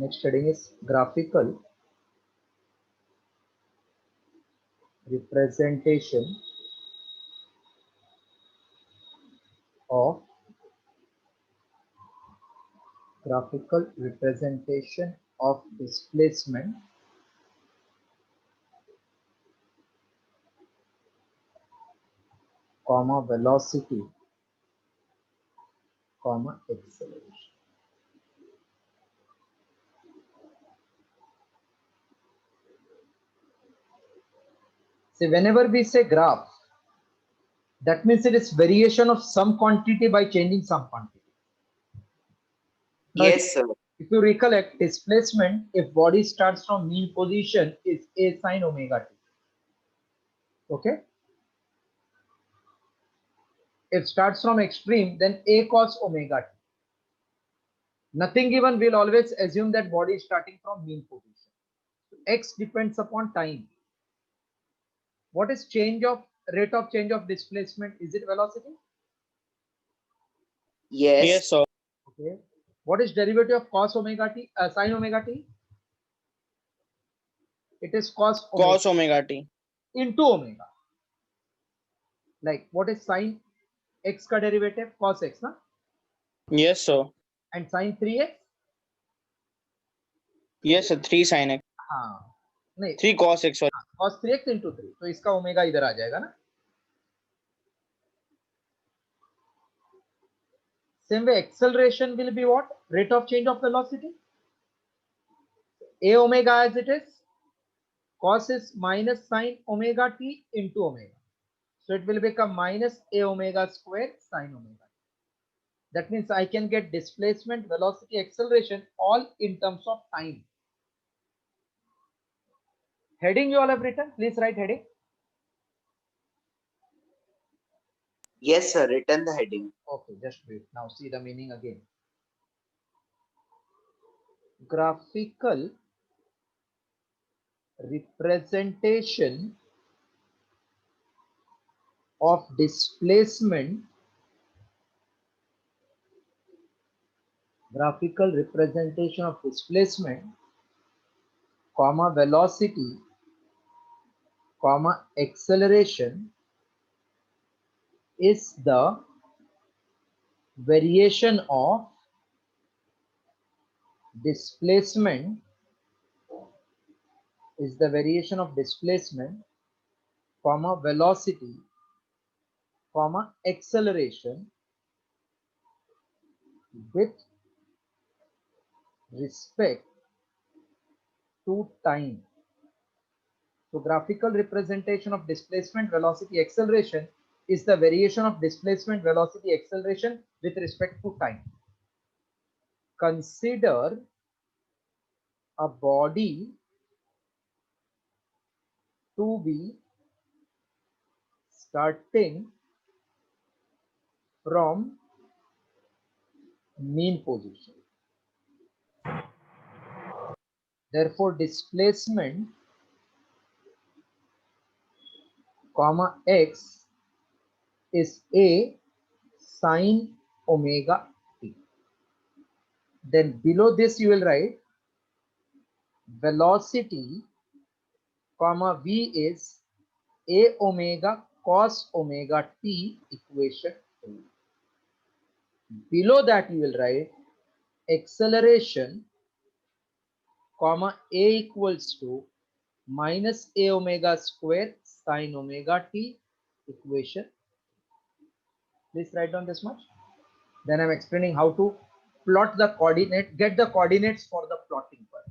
Next heading is graphical representation of displacement comma velocity comma acceleration. See, whenever we say graph, that means it is variation of some quantity by changing some quantity. Now, Yes, sir. if you recollect, displacement, if body starts from mean position, is a sine omega t. Okay? If starts from extreme, then a cos omega t. Nothing given, we'll always assume that body is starting from mean position. X depends upon time. What is rate of change of displacement? Is it velocity? Yes. Yes, sir. Okay. What is derivative of cos omega t? Sin omega t? It is cos Omega t. into omega. Like what is sin x ka derivative? Cos x, na? Yes, sir. And sin 3x? Yes, sir. 3 sin x. हाँ नहीं 3 cos x. Sorry. cos 3x into 3. तो इसका omega इधर आ जाएगा ना. Same way, acceleration will be what? Rate of change of velocity. A omega as it is. Cos is minus sin omega t into omega. So it will become minus a omega square sin omega. That means I can get displacement, velocity, acceleration all in terms of time. Heading you all have written. Please write heading. Yes, sir. Written the heading. Okay, just wait. Now see the meaning again. Graphical representation of displacement comma velocity comma acceleration is the variation of displacement comma velocity comma acceleration with respect to time. So graphical representation of displacement, velocity, acceleration is the variation of displacement, velocity, acceleration with respect to time. Consider a body to be starting from mean position. Therefore, displacement comma x is a sine omega t. Then below this you will write velocity comma v is a omega cos omega t equation 2. Below that you will write acceleration comma a equals to minus a omega square sine omega t equation. Please write down this much. Then I'm explaining how to plot the coordinate, get the coordinates for the plotting purpose.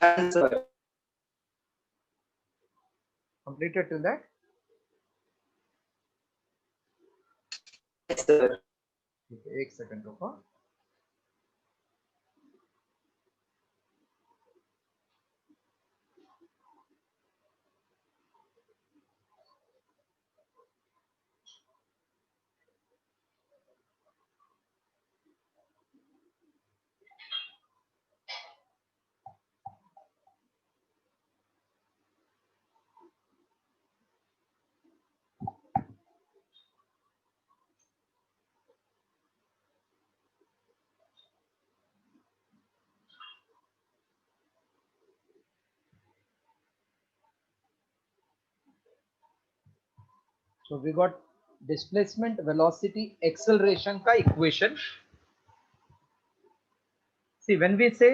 Done, sir. Completed till that? Yes, sir. ठीक है, एक second रुको. So we got displacement, velocity, acceleration का equation. See, when we say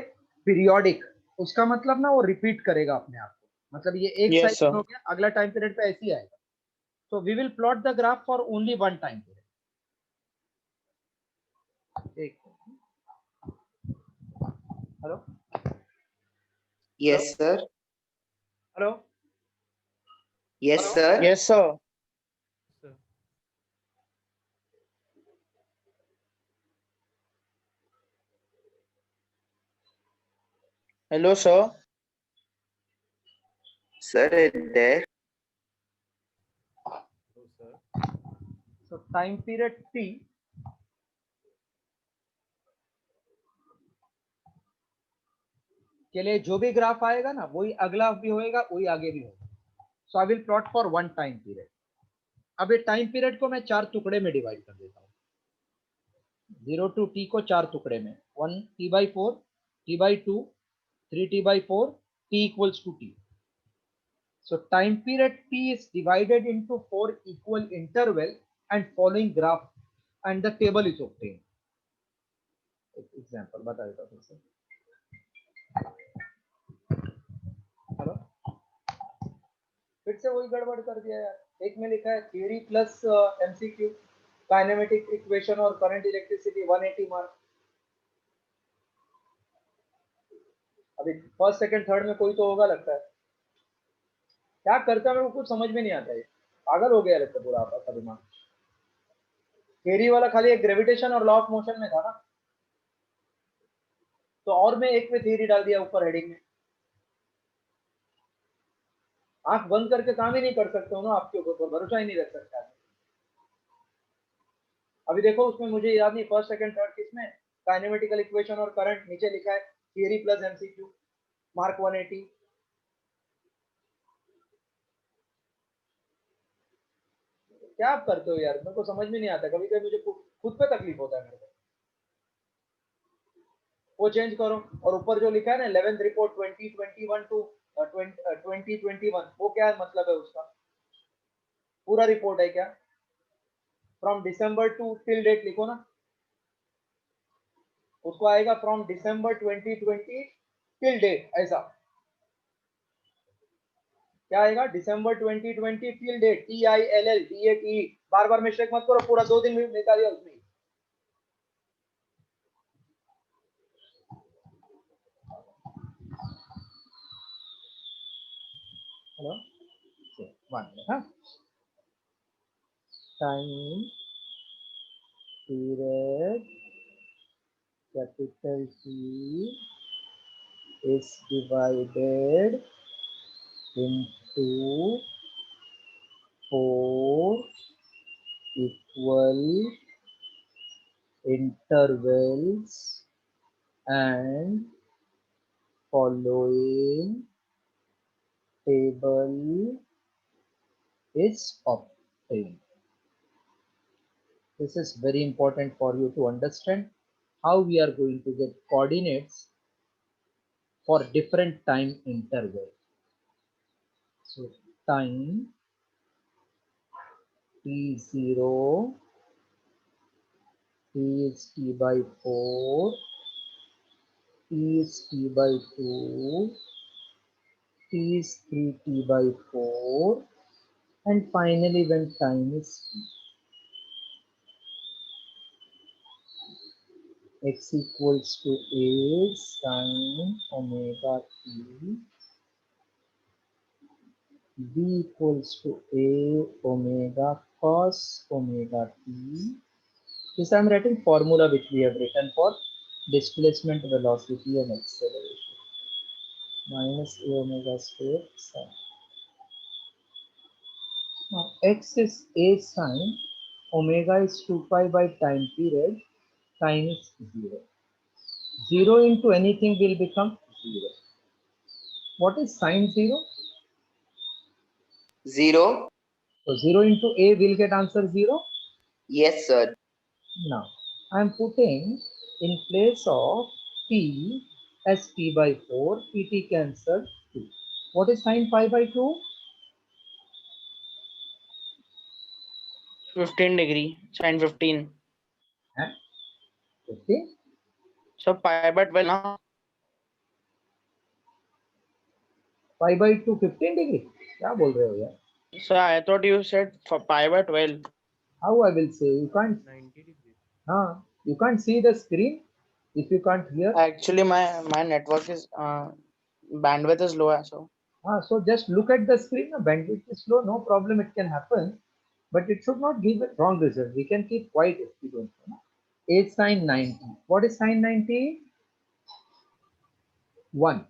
periodic, उसका मतलब ना वो repeat करेगा अपने आप को. मतलब ये एक Yes, साइकिल sir. हो गया, अगला टाइम पीरियड पे ऐसे ही आएगा. So we will plot the graph for only one time period. एक. Hello? Yes, sir. Hello? Yes, Hello? sir. Yes, sir. Sir. Hello, sir. Sir, there. So time period T के लिए जो भी graph आएगा ना, वही अगला भी होएगा, वही आगे भी होगा. So I will plot for one time period. अब ये टाइम पीरियड को मैं 4 टुकड़े में डिवाइड कर देता हूँ. 0 to t को 4 टुकड़े में. 1 t/4, t/2, 3 t/4, t equals to t. So time period t is divided into 4 equal interval and following graph and the table is obtained. Example बता देता हूँ फिर से. हेलो, फिर से वही गड़बड़ कर दिया यार. एक में लिखा है theory plus MCQ, kinematic equation और करंट इलेक्ट्रिसिटी 180 मार्क. अभी फर्स्ट सेकंड थर्ड में कोई तो होगा लगता है. क्या करता है मेरे को कुछ समझ में नहीं आता है. पागल हो गया लगता है पूरा आपका दिमाग. थियरी वाला खाली एक ग्रेविटेशन और लॉ ऑफ मोशन में था ना, तो और मैं एक में थियरी डाल दिया ऊपर हेडिंग में. आंख बंद करके काम ही नहीं कर सकते हो ना, आपके ऊपर भरोसा ही नहीं रख सकता. अभी देखो उसमें मुझे याद नहीं फर्स्ट सेकंड थर्ड किसमें, काइनेमेटिकल इक्वेशन और करंट, नीचे लिखा है थियरी प्लस एमसीक्यू मार्क 180. क्या आप करते हो यार, मेरे को समझ में नहीं आता. कभी कभी मुझे खुद पे तकलीफ होता है मेरे को. वो चेंज करो. और ऊपर जो लिखा है ना 11th रिपोर्ट 2021 टू 2021, वो क्या मतलब है उसका? पूरा रिपोर्ट है क्या? फ्रॉम दिसंबर टू टिल डेट लिखो ना, उसको आएगा फ्रॉम दिसंबर 2020 टिल डेट. ऐसा क्या आएगा? दिसंबर 2020 टिल डेट, TILLDATE. बार बार मिस्टेक मत करो, पूरा 2 दिन में निकालिए उसमें. हेलो, 1 minute, हाँ. Time period capital T is divided into 4 equal intervals and following table is obtained. This is very important for you to understand how we are going to get coordinates for different time intervals. So time t0, t is t/4, t is t/2, t is 3t/4, and finally when time is t. x equals to a sine omega t, b equals to a omega cos omega t. This I am writing formula which we have written for displacement, velocity and acceleration. Minus a omega square sine. Now x is a sine, omega is 2 pi by time period, time is 0. 0 into anything will become 0. What is sine 0? 0. So 0 into a will get answer 0. Yes, sir. Now I am putting in place of t as t by 4, pt cancel 2. What is sine pi by 2? 15 degree, sine 15. And 50. So pi by 12 now. Pi by 2 15 degree. क्या बोल रहे हो यार? So I thought you said for pi by 12. How I will say? You can't. 90 degrees. You can't see the screen if you can't hear. Actually, my network is bandwidth is low, so So just look at the screen. Bandwidth is slow, no problem. It can happen, but it should not give a wrong result. We can keep quiet if we don't know. 8 sine 90. What is sine 90? 1.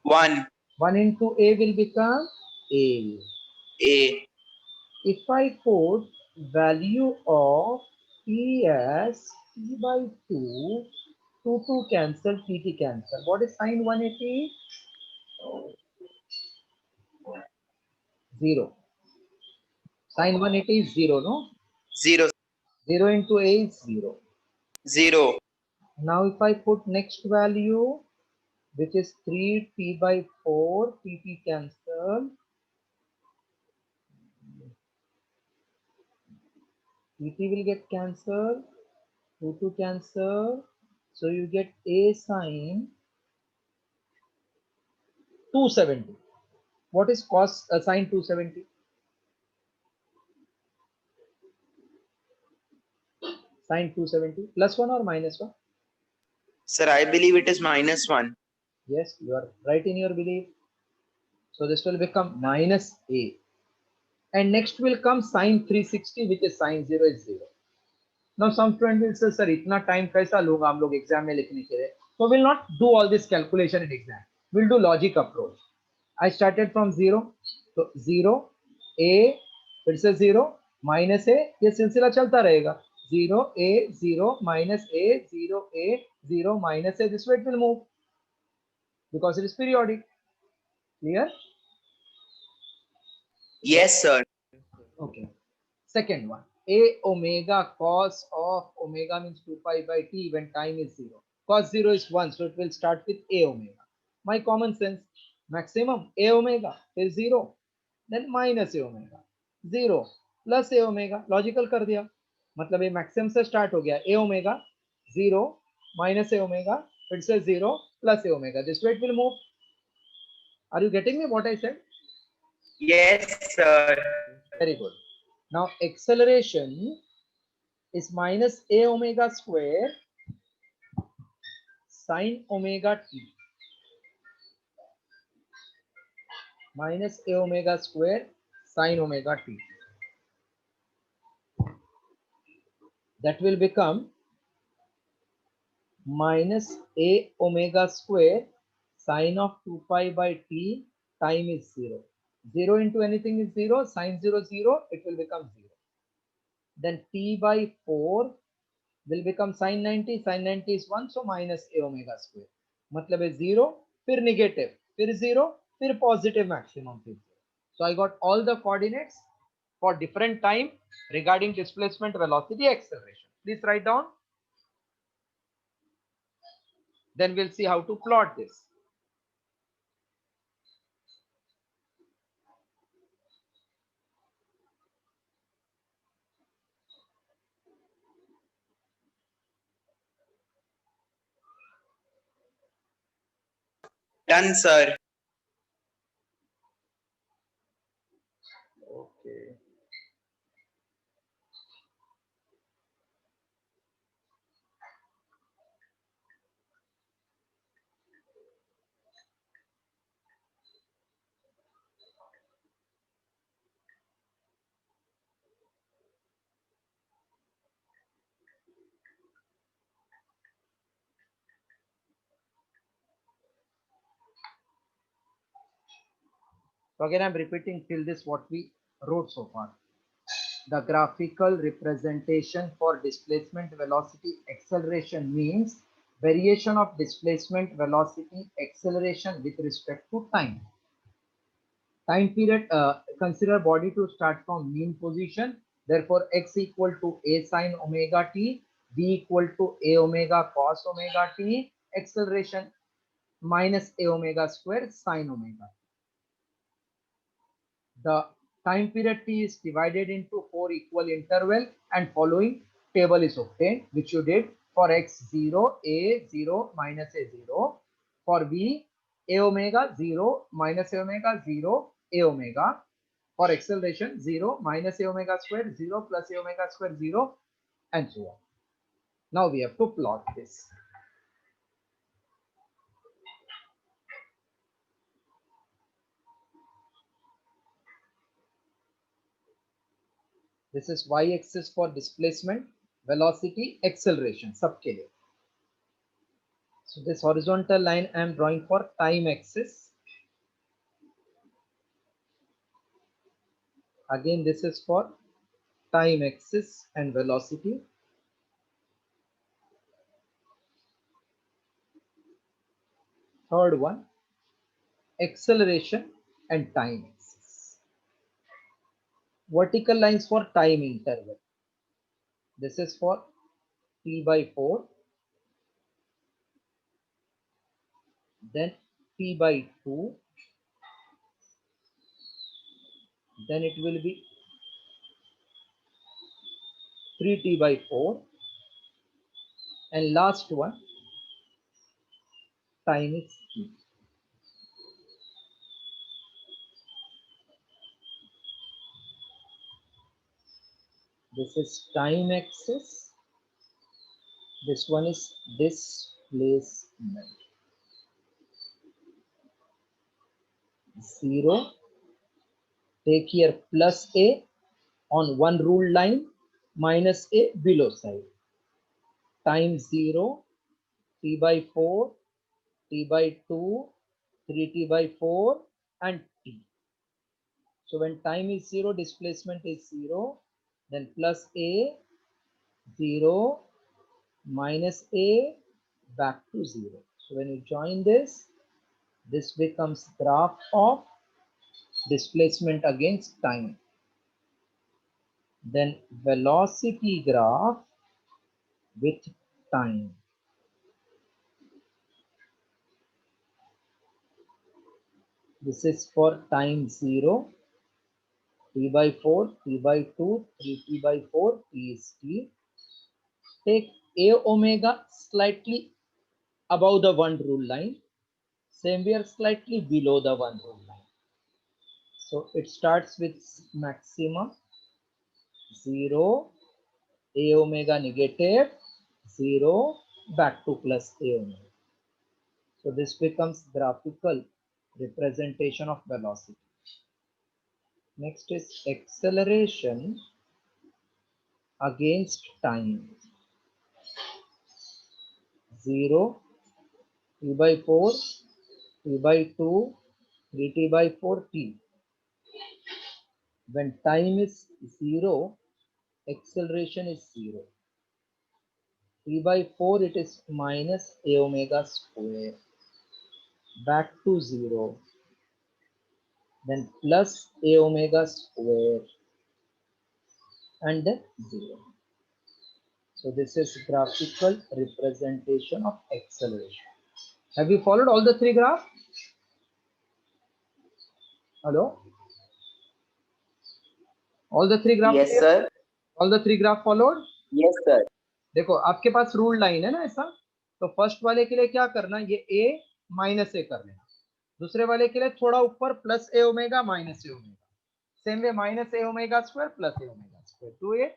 1. 1 into a will become a. A. If I put value of t as t by 2, 2 cancel, pt cancel. What is sine 180? 0. Sine 180 is 0, no? 0. 0 into a is 0. 0. Now if I put next value, which is 3t by 4, pt cancel, pt will get cancelled, 2 cancel, so you get a sine 270. What is cos sine 270? Sine 270 plus 1 or minus 1? Sir, I believe it is -1. Yes, you are right in your belief. So this will become minus a. And next will come sine 360, which is sine 0 is 0. Now some student will say, sir, इतना time कैसा लूंगा हम लोग exam में लिखने के लिए? So we'll not do all this calculation in exam. We'll do logic approach. I started from 0. So 0, a, फिर से 0, minus a, ये सिलसिला चलता रहेगा. 0, a, 0, minus a, 0, a, 0, minus a. This way it will move because it is periodic. Clear? Yes, sir. Yes, sir. Okay. Second one, a omega cos of omega means 2 pi by t when time is 0. Cos 0 is 1, so it will start with a omega. My common sense, maximum a omega is 0, then minus a omega, 0 plus a omega, logical कर दिया. मतलब ये maximum से start हो गया, a omega 0 minus a omega, फिर से 0 plus a omega. This way it will move. Are you getting me what I said? Yes, sir. Yes, sir. Very good. Now acceleration is minus a omega square sine omega t, minus a omega square sine omega t. That will become minus a omega square sine of 2 pi by t, time is 0. 0 into anything is 0, sine 0, 0, it will become 0. Then t by 4 will become sine 90, sine 90 is 1, so minus a omega square. मतलब है 0, फिर negative, फिर 0, फिर positive maximum, फिर 0. So I got all the coordinates for different time regarding displacement, velocity, acceleration. Please write down. Then we'll see how to plot this. Done, sir. Okay. So again, I'm repeating till this what we wrote so far. The graphical representation for displacement velocity acceleration means variation of displacement velocity acceleration with respect to time. Time period, consider body to start from mean position. Therefore, x equal to a sine omega t, v equal to a omega cos omega t, acceleration minus a omega square sine omega. The time period t is divided into 4 equal interval and following table is obtained, which you did for x0, a0 minus a0, for v, a omega 0 minus a omega 0, a omega, for acceleration 0 minus a omega square 0 plus a omega square 0, and so on. Now we have to plot this. This is y-axis for displacement, velocity, acceleration, सबके लिए. So this horizontal line I am drawing for time axis. Again, this is for time axis and velocity. Third one, acceleration and time axis. Vertical lines for time interval. This is for t by 4, then t by 2, then it will be 3t by 4, and last one, time is t. This is time axis. This one is displacement. 0. Take here plus a on one ruled line, minus a below side. Time 0, t by 4, t by 2, 3t by 4, and t. So when time is 0, displacement is 0, then plus a, 0, minus a, back to 0. So when you join this becomes graph of displacement against time. Then velocity graph with time. This is for time 0, t by 4, t by 2, 3t by 4, t is t. Take a omega slightly above the one rule line. Same we are slightly below the one rule line. So it starts with maximum 0, a omega negative, 0, back to plus a omega. So this becomes graphical representation of velocity. Next is acceleration against time. 0, t by 4, t by 2, 3t by 4, t. When time is 0, acceleration is 0. T by 4, it is minus a omega square, back to 0, then plus a omega square, and then 0. So this is graphical representation of acceleration. Have you followed all the three graphs? Hello? All the three graphs? Yes, sir. All the three graph followed? Yes, sir. देखो आपके पास rule line है ना ऐसा, तो first वाले के लिए क्या करना, ये a माइनस ए कर लेना, दूसरे वाले के लिए थोड़ा ऊपर plus a omega minus a omega, same way minus a omega square plus a omega square, to it.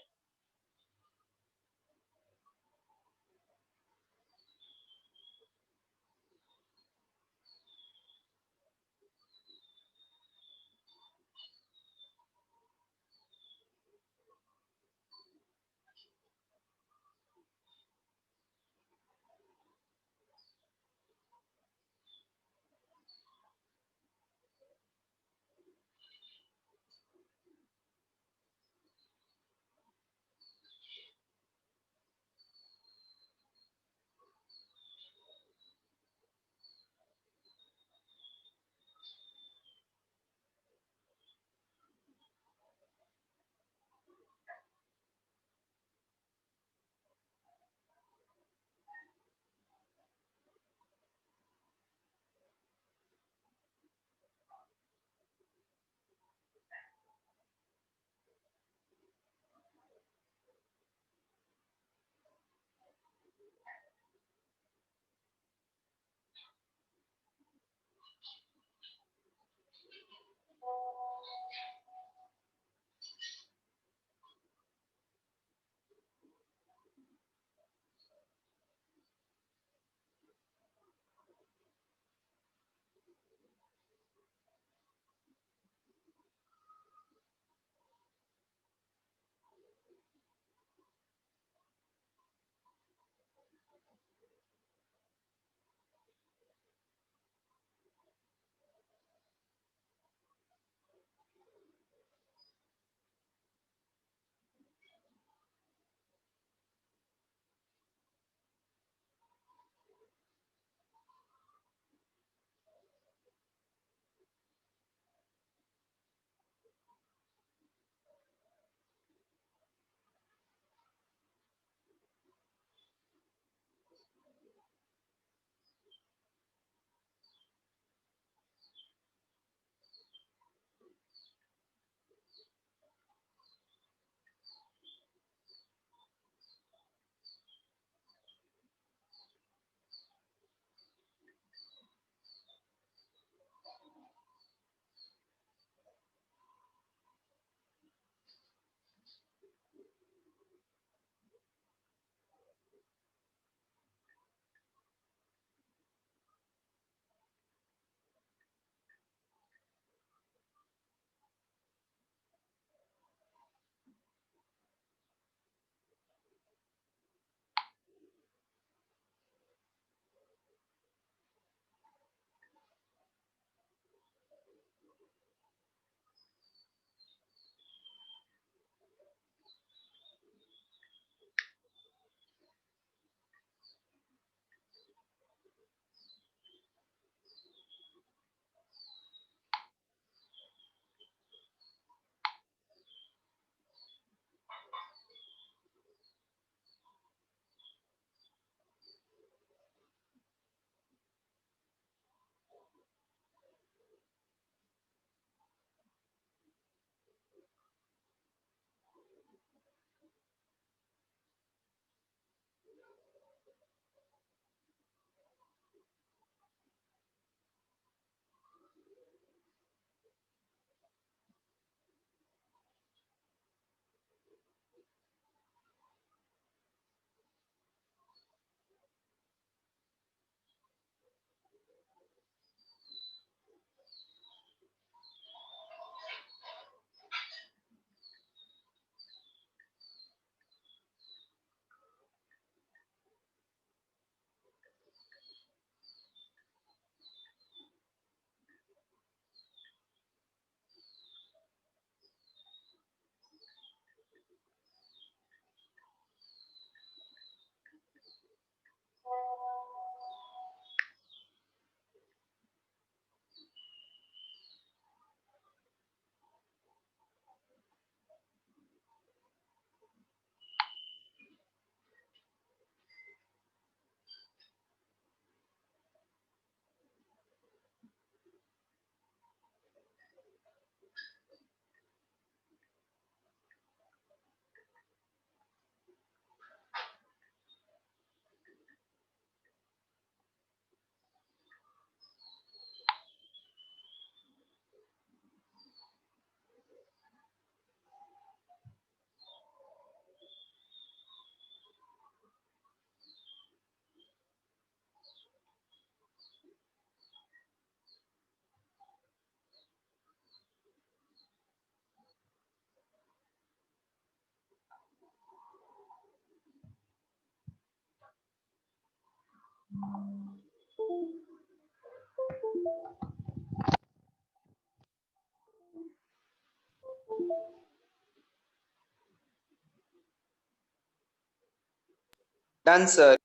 Done, sir.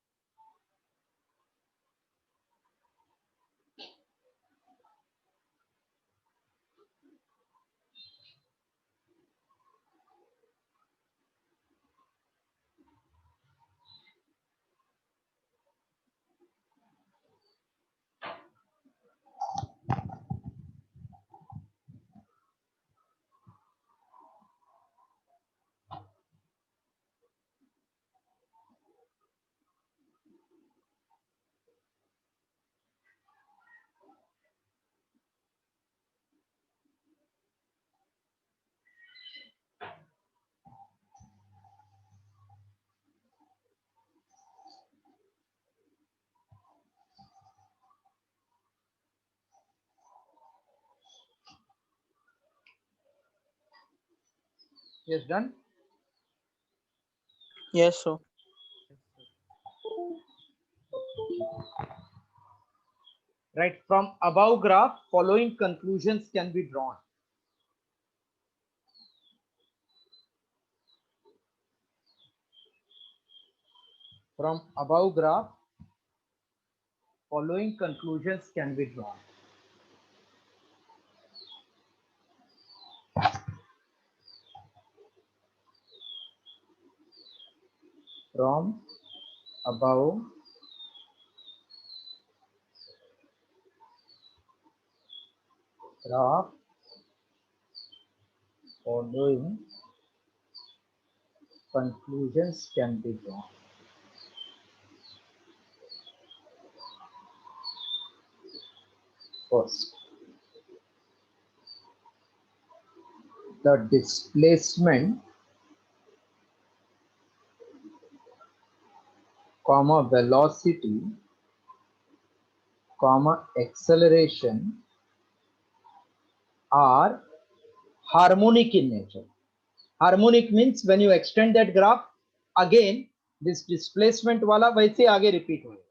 Yes, done. Yes, sir. Right, from above graph, following conclusions can be drawn. From above graph, following conclusions can be drawn. From above graph, following conclusions can be drawn. First, the displacement, comma velocity, comma acceleration are harmonic in nature. Harmonic means when you extend that graph, again this displacement वाला वैसे आगे repeat होगा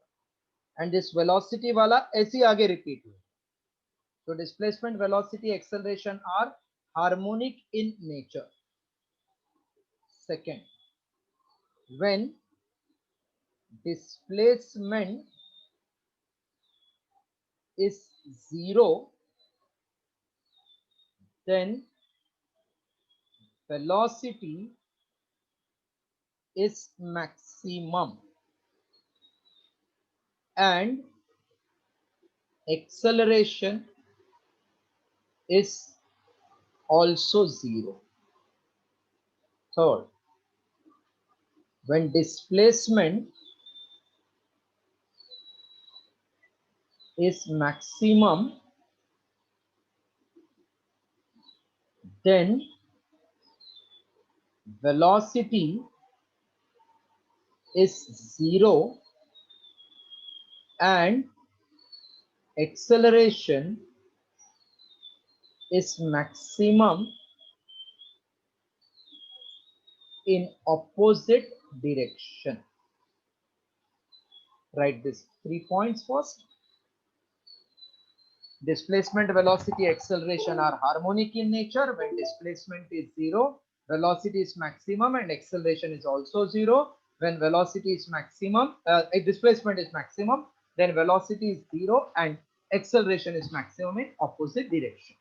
and this velocity वाला ऐसे आगे repeat होगा. So displacement, velocity, acceleration are harmonic in nature. Second, when displacement is zero, then velocity is maximum and acceleration is also zero. Third, when displacement is maximum, then velocity is zero and acceleration is maximum in opposite direction. Write this 3 points first. Displacement, velocity, acceleration are harmonic in nature. When displacement is zero, velocity is maximum and acceleration is also zero. When velocity is maximum, displacement is maximum, then velocity is zero and acceleration is maximum in opposite direction.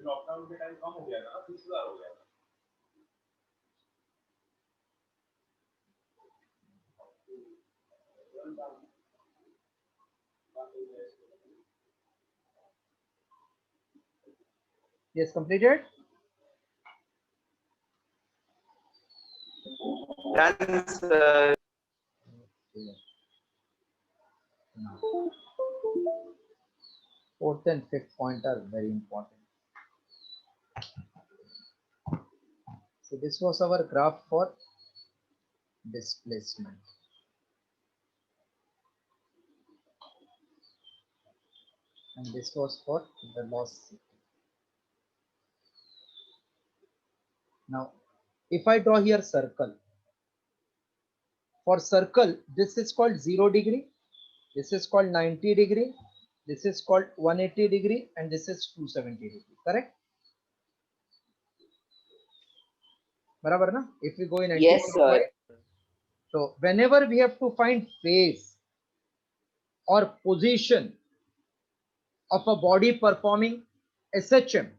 Lockdown के time कम हो गया था ना, 30,000 हो गया था। Yes, completed. Done, sir. Fourth and fifth point are very important. So this was our graph for displacement. And this was for velocity. Now, if I draw here circle, for circle, this is called 0 degree, this is called 90 degree, this is called 180 degree, and this is 270 degree, correct? Barabar na? If we go in Yes, anti-clockwise, sir. so whenever we have to find phase or position of a body performing SHM,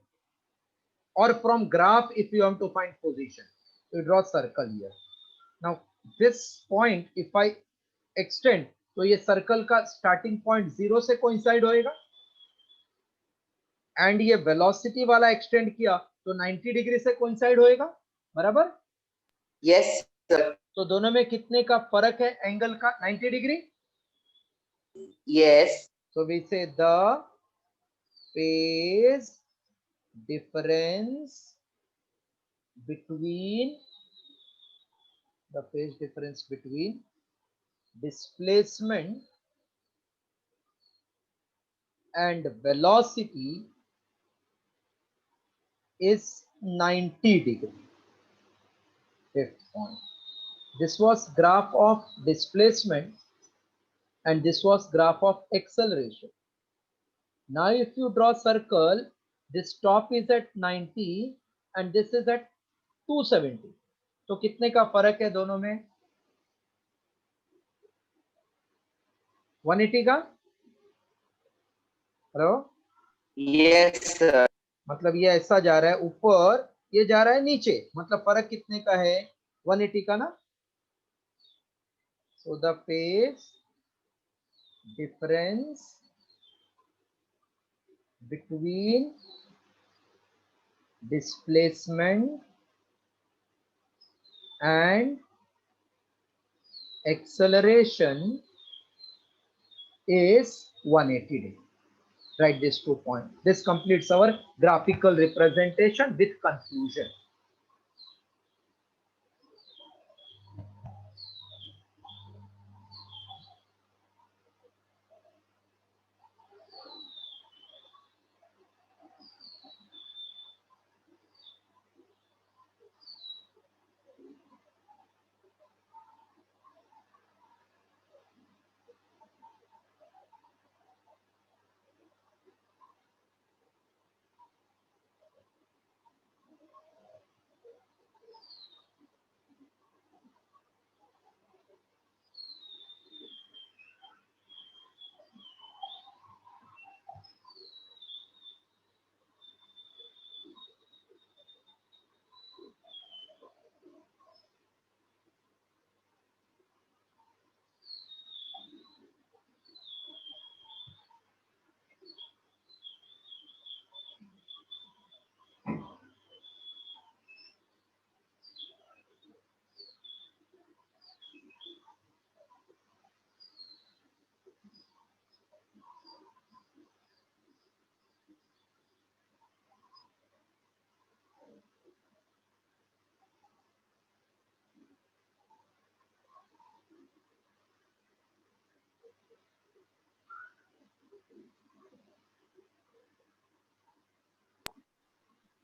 or from graph if you want to find position, you draw circle here. Now this point if I extend, तो ये circle का starting point 0 से coincide होएगा, and ये velocity वाला extend किया तो 90 degree से कोइंसाइड होएगा, बराबर? Yes, sir. तो दोनों में कितने का फर्क है एंगल का? 90 degree. Yes. So we say the phase difference between displacement and velocity is 90 degree. Fifth point. This was graph of displacement and this was graph of acceleration. Now if you draw circle, this top is at 90 and this is at 270. तो कितने का फर्क है दोनों में? 180 का? Hello? Yes, sir. मतलब ये ऐसा जा रहा है ऊपर, ये जा रहा है नीचे, मतलब फर्क कितने का है? 180 का ना? So the phase difference between displacement and acceleration is 180 degree. Write these 2 points. This completes our graphical representation with conclusion.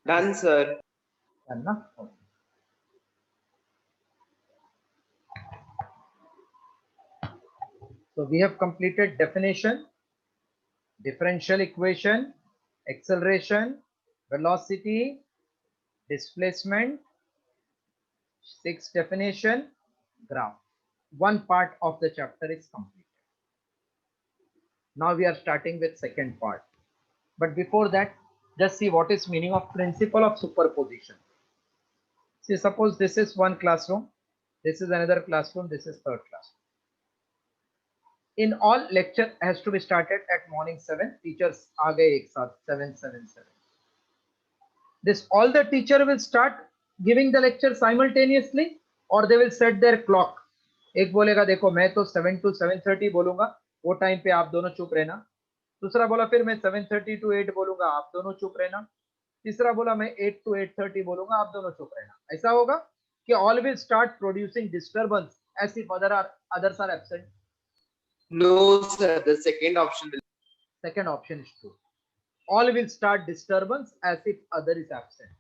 Done, sir. Done, na? Okay. So we have completed definition, differential equation, acceleration, velocity, displacement, 6 definition, graph. One part of the chapter is completed. Now we are starting with second part. But before that, just see what is meaning of principle of superposition. See, suppose this is one classroom, this is another classroom, this is third classroom. In all, lecture has to be started at morning 7. Teachers aa gaye ek saath 7. This all the teacher will start giving the lecture simultaneously, or they will set their clock. एक बोलेगा देखो मैं तो 7 to 7:30 बोलूंगा, वो time पे आप दोनों चुप रहना. दूसरा बोला फिर मैं 7:30 to 8 बोलूंगा, आप दोनों चुप रहना. तीसरा बोला मैं 8 to 8:30 बोलूंगा, आप दोनों चुप रहना. ऐसा होगा कि all will start producing disturbance as if others are absent. No, sir. The second option will. Second option is true. All will start disturbance as if other is absent.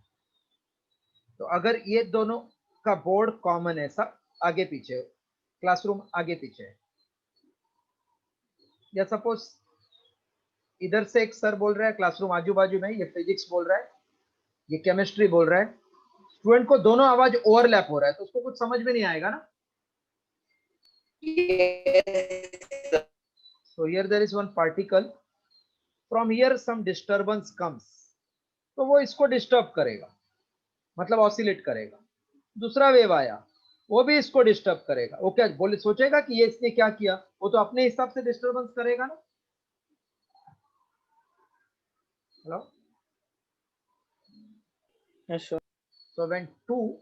तो अगर ये दोनों का बोर्ड कॉमन है, सब आगे पीछे, classroom आगे पीछे है, या सपोज इधर से एक सर बोल रहा है, क्लासरूम आजू बाजू में, ये फिजिक्स बोल रहा है, ये केमिस्ट्री बोल रहा है, स्टूडेंट को दोनों आवाज ओवरलैप हो रहा है तो उसको कुछ समझ में नहीं आएगा ना. Yes. So here there is one particle, from here some disturbance comes, तो वो इसको डिस्टर्ब करेगा, मतलब ऑसिलेट करेगा. दूसरा वेव आया, वो भी इसको डिस्टर्ब करेगा. वो क्या बोले सोचेगा कि ये इसने क्या किया, वो तो अपने हिसाब से डिस्टर्बेंस करेगा ना. Hello. Yes, sure. So when two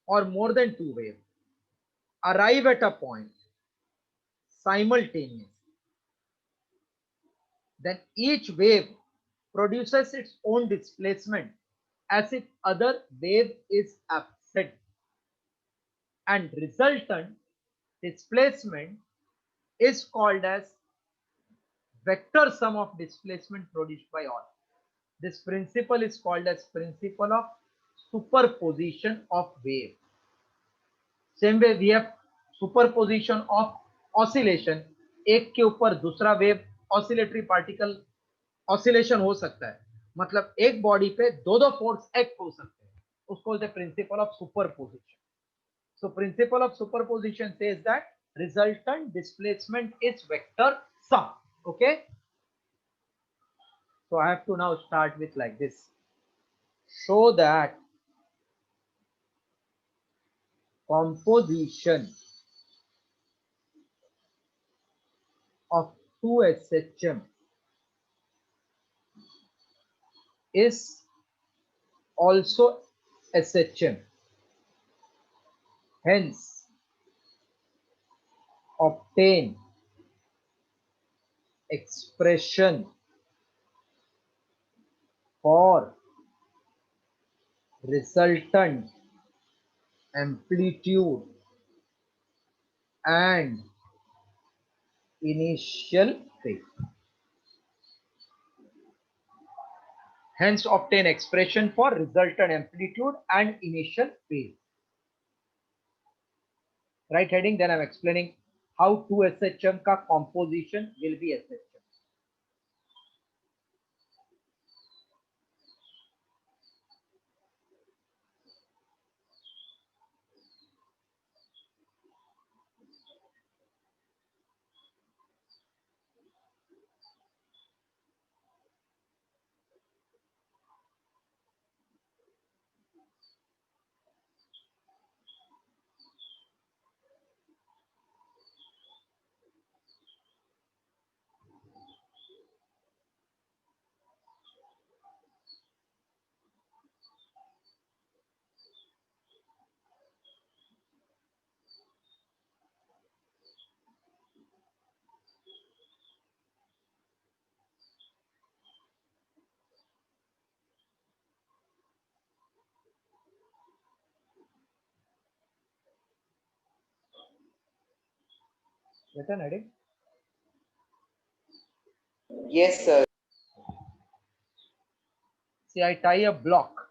or more than two waves arrive at a point simultaneously, then each wave produces its own displacement as if other wave is absent, and resultant displacement is called as vector sum of displacement produced by all. This principle is called as principle of superposition of wave. Same way we have superposition of oscillation. एक के ऊपर दूसरा wave oscillatory particle oscillation हो सकता है, मतलब एक body पे दो दो फोर्स एक्ट हो सकते हैं, उसको बोलते हैं principle of superposition. So principle of superposition says that resultant displacement is vector sum. Okay, so I have to now start with like this. Show that composition of 2SHM is also SHM. Hence, obtain expression for resultant amplitude and initial phase. Hence, obtain expression for resultant amplitude and initial phase. Right heading, then I'm explaining how 2SHM ka composition will be SHM. Written heading? Yes, sir. See, I tie a block.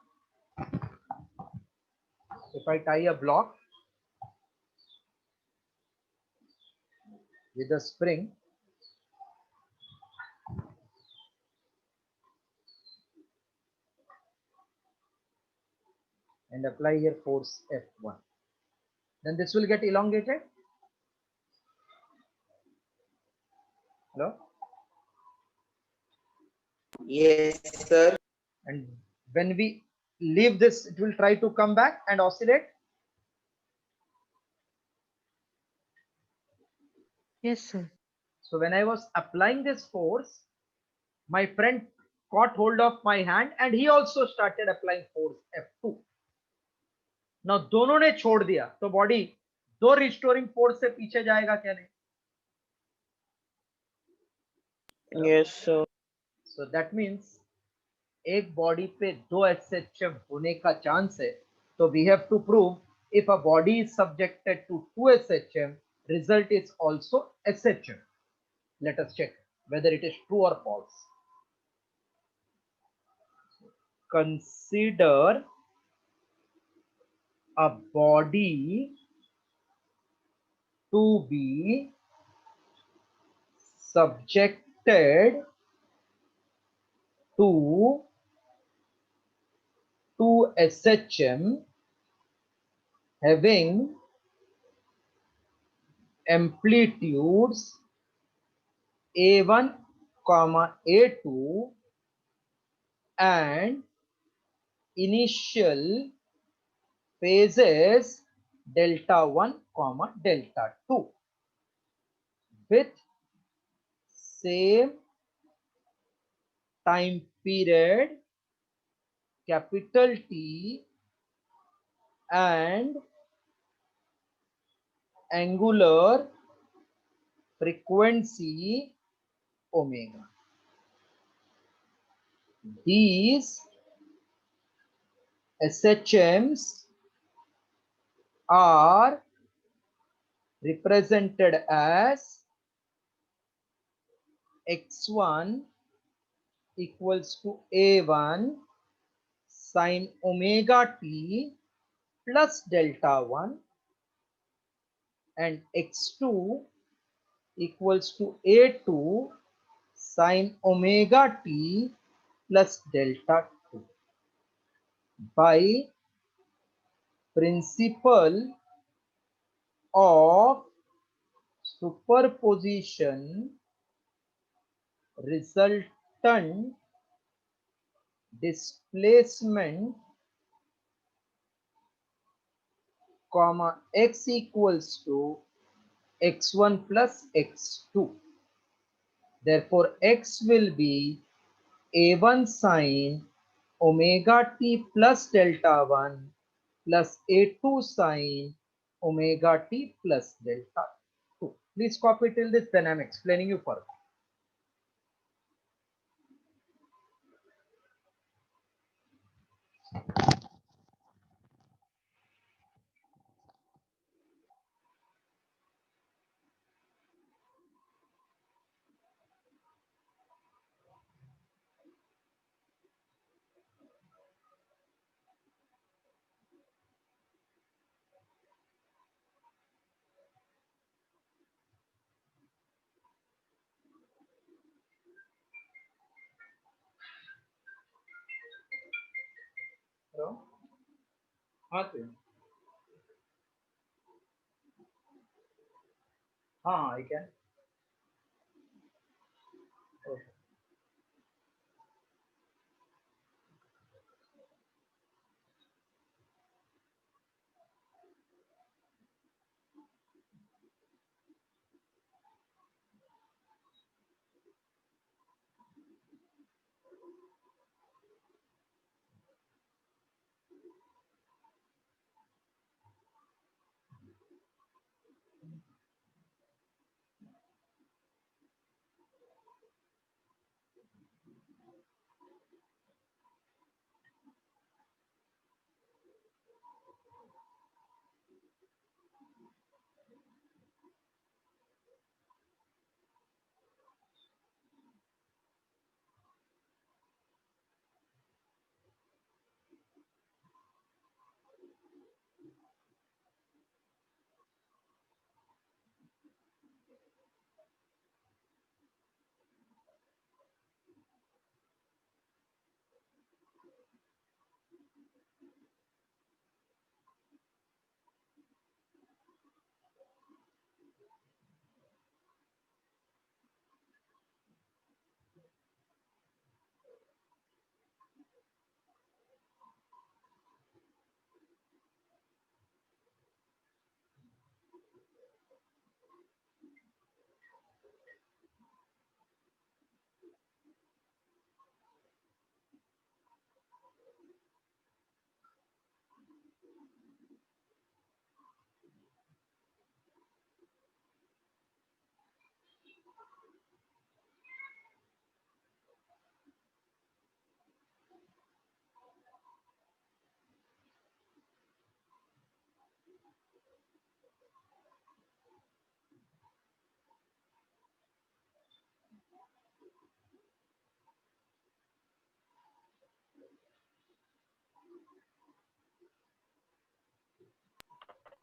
If I tie a block with a spring and apply here force F1. Then this will get elongated. Hello? Yes, sir. And when we leave this, it will try to come back and oscillate. Yes, sir. So when I was applying this force, my friend caught hold of my hand and he also started applying force F2. Now दोनों ने छोड़ दिया तो body दो restoring force से पीछे जाएगा क्या नहीं? Yes, sir. So that means एक बॉडी पे दो SHM होने का चांस है. तो we have to prove if a body is subjected to two SHM, result is also SHM. Let us check whether it is true or false. Consider a body to be subjected to 2 SHM having amplitudes A1, A2 and initial phases delta 1, delta 2 with same time period capital T and angular frequency omega. These SHMs are represented as x1 equals to A1 sine omega t plus delta 1 and x2 equals to A2 sine omega t plus delta 2 by principle of superposition. Resultant displacement comma x equals to x1 plus x2. Therefore, x will be A1 sine omega t plus delta 1 plus A2 sine omega t plus delta 2. Please copy till this, then I'm explaining you further. Hello? Okay. I can. Okay.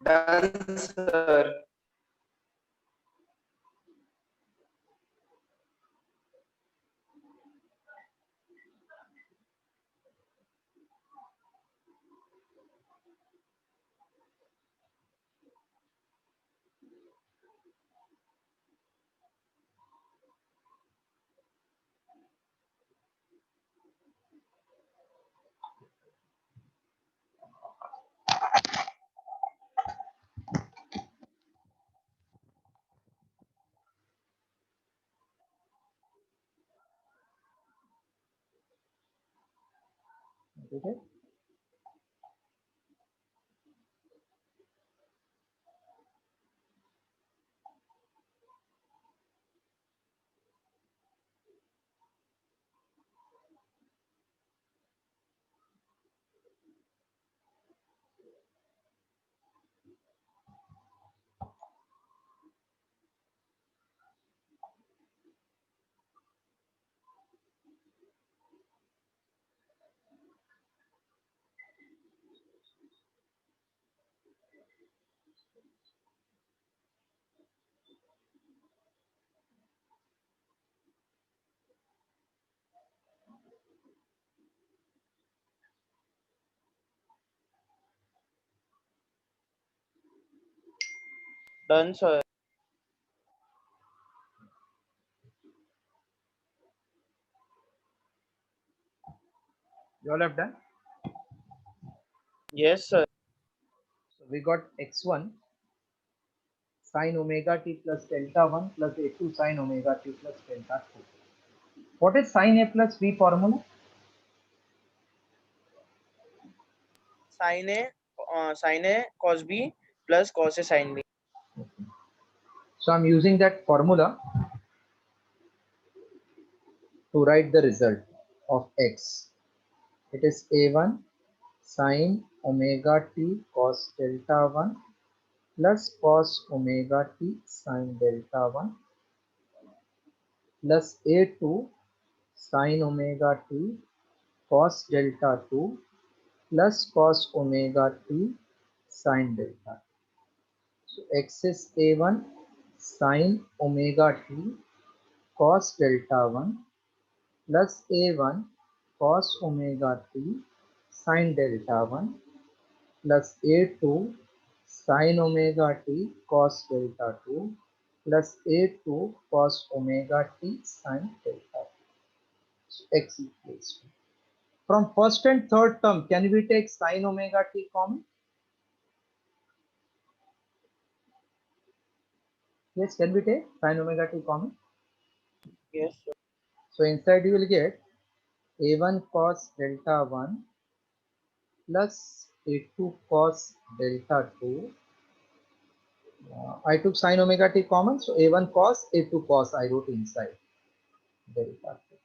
Done, sir. Okay. Done, sir. You all have done. Yes, sir. So we got x1 sine omega t plus delta 1 plus a2 sine omega t plus delta 2. What is sine a plus b formula? Sin A cos B plus cos A sin B. So I'm using that formula to write the result of x. It is a1 sine omega t cos delta 1 plus cos omega t sine delta 1 plus a2 sine omega t cos delta 2 plus cos omega t sine delta. So x is a1 sine omega t cos delta 1 plus a1 cos omega t sine delta 1 plus a2 sine omega t cos delta 2 plus a2 cos omega t sine delta 2. So x equals to. From first and third term, can we take sine omega t common? Yes, can we take sine omega t common? Yes, sir. So inside you will get a1 cos delta 1 plus a2 cos delta 2. I took sine omega t common, so a1 cos, a2 cos I wrote inside delta 2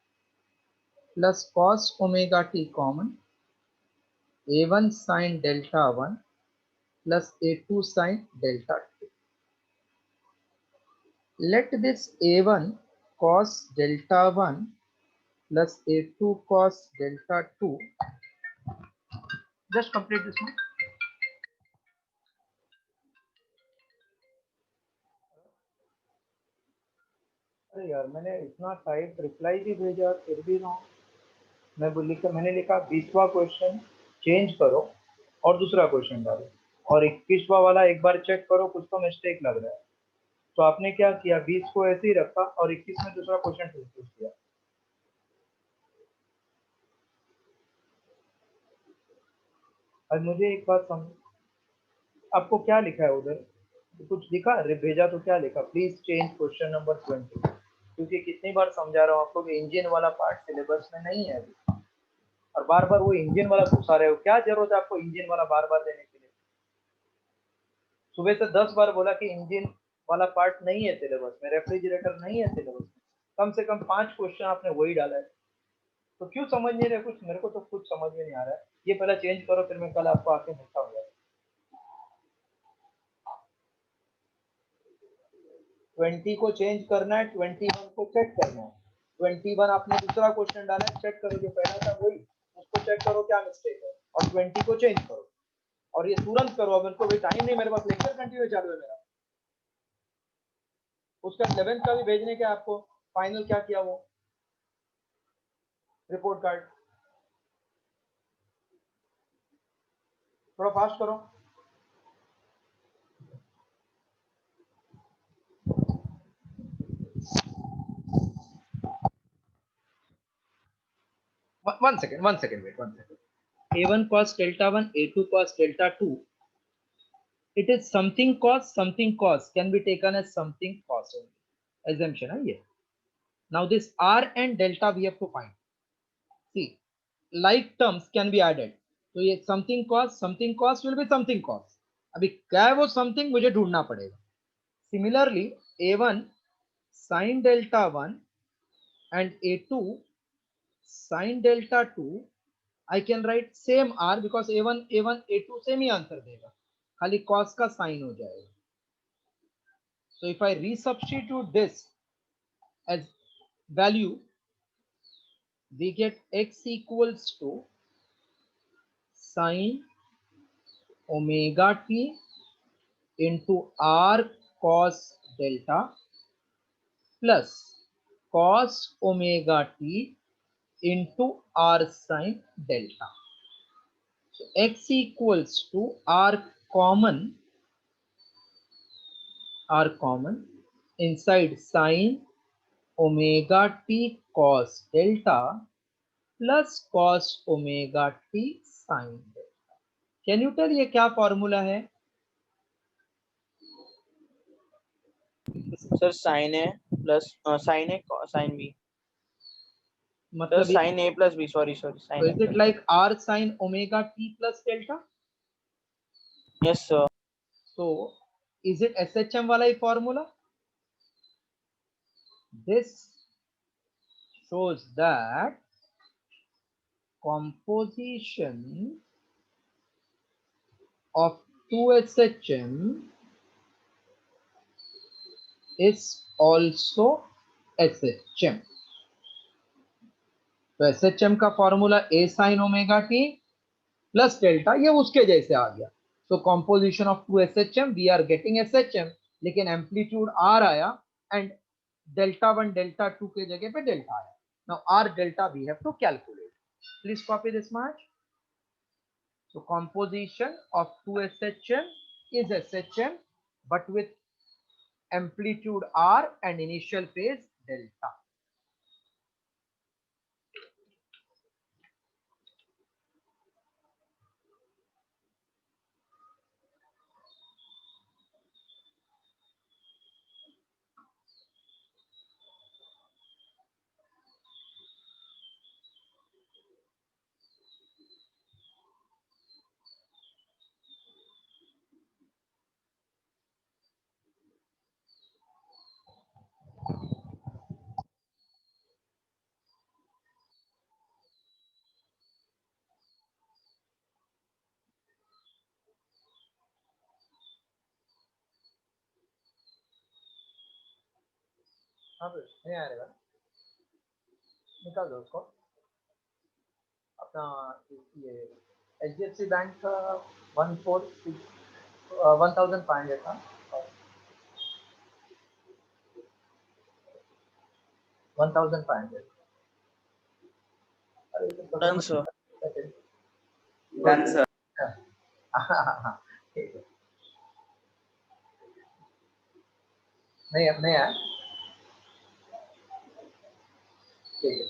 plus cos omega t common, a1 sine delta 1 plus a2 sine delta 2. Let this a1 cos delta 1 plus a2 cos delta 2, just complete this one. अरे यार मैंने इतना tight reply भी भेजा फिर भी wrong. मैं मैंने लिखा 20वां क्वेश्चन चेंज करो और दूसरा क्वेश्चन डालो और 21वां वाला एक बार चेक करो, कुछ तो मिस्टेक लग रहा है। तो आपने क्या किया, 20 को ऐसे ही रखा और 21 में दूसरा क्वेश्चन पूछ दिया। अब मुझे एक बात समझ, आपको क्या लिखा है उधर, कुछ लिखा भेजा तो क्या लिखा, प्लीज चेंज क्वेश्चन नंबर 20, क्योंकि कितनी बार समझा रहा हूँ आपको कि इंजन वाला पार्ट सिलेबस में नहीं है अभी, और बार बार वो इंजन वाला घुसा रहे हो। क्या जरूरत है आपको इंजन वाला बार बार देने के लिए? सुबह से 10 बार बोला कि इंजन वाला पार्ट नहीं है सिलेबस में, रेफ्रिजरेटर नहीं है सिलेबस में, कम से कम 5 क्वेश्चन आपने वही डाला है, तो क्यों समझ नहीं रहे कुछ? मेरे को तो कुछ समझ में नहीं आ रहा है। ये पहले चेंज करो, फिर मैं कल आपको आके मिलता हूँ। 20 को चेंज करना है, 21 को चेक करना है। 21 आपने दूसरा क्वेश्चन डाला है, चेक करो जो पहला था वही, उसको चेक करो क्या मिस्टेक है, और 20 को चेंज करो। और ये तुरंत करो, अब इनको भी टाइम नहीं, मेरे पास लेक्चर कंटिन्यू चालू है मेरा। उसका 11th का भी भेजने के आपको, फाइनल क्या किया वो रिपोर्ट कार्ड, थोड़ा फास्ट करो। One second, wait, 1 second. A1 cos delta 1, A2 cos delta 2. It is something cos can be taken as something cos only. Assumption है ये. Now this R and delta we have to find. See, like terms can be added. तो ये something cos will be something cos. अभी क्या है वो something मुझे ढूंढना पड़ेगा. Similarly, A1 sin delta 1 and A2 sin delta 2, I can write same R because A1 A2 same he answer देगा, खाली cos का साइन हो जाएगा. So if I resubstitute this as value, we get x equals to sin omega t into R cos delta plus cos omega t into R sin delta. So x equals to R common inside sin omega t cos delta plus cos omega t sin delta. Can you tell ये क्या formula है? Sir sin A plus sin A sin B. मतलब sin A plus B. Sorry. Sin so is it like R sin omega t plus delta? Yes, sir. So is it SHM वाला ही formula? This shows that composition of 2SHM is also SHM. तो SHM का formula A sin omega t plus delta, ये उसके जैसे आ गया. So composition of 2SHM, we are getting SHM, लेकिन amplitude R आया and delta 1 delta 2 के जगह पे delta आया. Now R delta we have to calculate. Please copy this much. So composition of 2SHM is SHM but with amplitude R and initial phase delta. हाँ नहीं आएगा, निकाल दो उसको. अपना ये HDFC बैंक का 1,500 था, 1,500. अरे Done, sir. Done, sir. ठीक है. नहीं अब नहीं आया. ठीक है.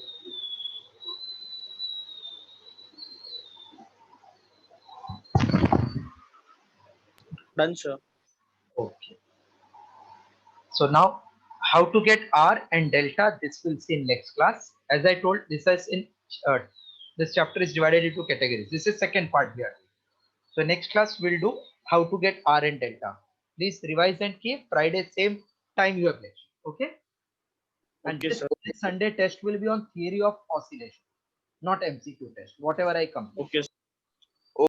Done, sir. Okay. So now how to get R and delta, this we'll see in next class. As I told, this is in this chapter is divided into categories. This is second part here. So next class we'll do how to get R and delta. Please revise and keep Friday same time you have lecture. Okay. And Okay, this sir. Sunday test will be on theory of oscillation, not MCQ test. Whatever I come. Okay, sir.